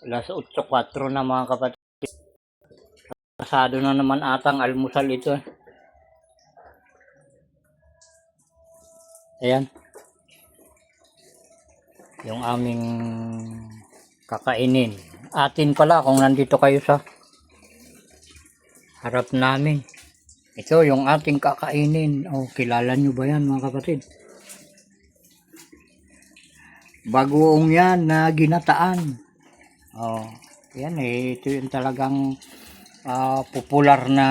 Alas 8:04 na mga kapatid. Pasado na naman atang almusal ito. Ayan. Yung aming kakainin. Atin pala kung nandito kayo sa harap namin. Ito yung ating kakainin. Oh, kilala nyo ba yan mga kapatid? Bagoong yan na ginataan. Oh, yan eh. Ito yung talagang popular na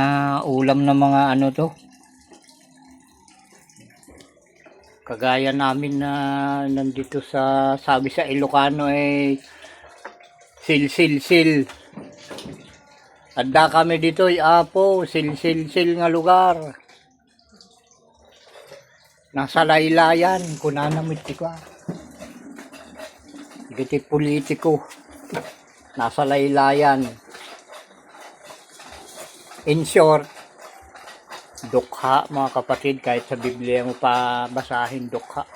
ulam ng mga ano to. Kagaya namin na nandito sa, sabi sa Ilocano eh, sil. Adda kami dito ay apo, sil nga lugar. Nasa laylayan, kunanamit ko. Giti politiko. Nasa laylayan. In short, dukha mga kapatid, kahit sa Biblia mo pa basahin dukha.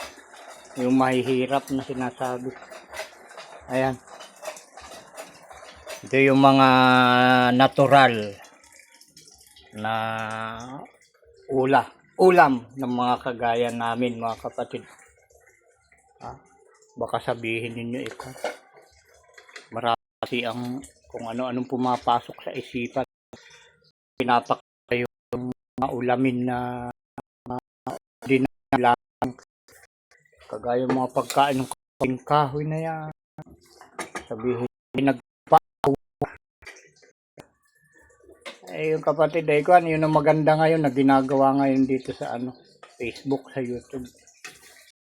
Yung mahihirap na sinasabi. Ayan. Ito yung mga natural na ulam ng mga kagaya namin mga kapatid. Baka sabihin ninyo ito. Marami ang kung ano-anong pumapasok sa isipan. Pinapakayo yung mga ulamin na dinalang. Kagaya mga pagkain ng kahoy na yan. Sabihin yung kapatid ay yun ang maganda ngayon na ginagawa ngayon dito sa Facebook, sa YouTube.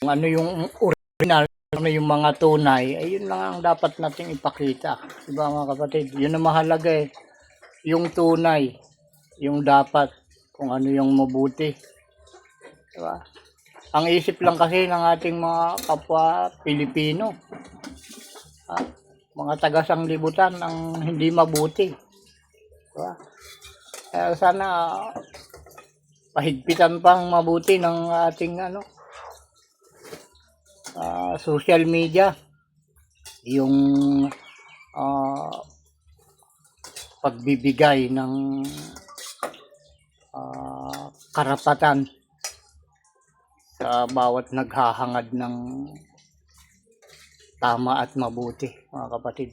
Kung ano yung original, ano yung mga tunay, ay yun lang ang dapat nating ipakita. Diba mga kapatid? Yun ang mahalaga eh. Yung tunay, yung dapat, kung ano yung mabuti. Diba? Ang isip lang kasi ng ating mga kapwa Pilipino, mga taga-sanglibutan ang hindi mabuti. Diba? Kaya sana pahigpitan pang mabuti ng ating social media, yung pagbibigay ng karapatan sa bawat naghahangad ng tama at mabuti mga kapatid.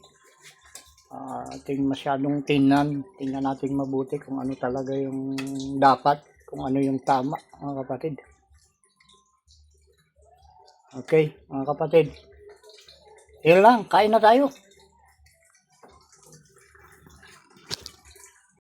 Ating masyadong tingnan natin mabuti kung ano talaga yung dapat, kung ano yung tama mga kapatid. Okay mga kapatid, yun lang, kain na tayo.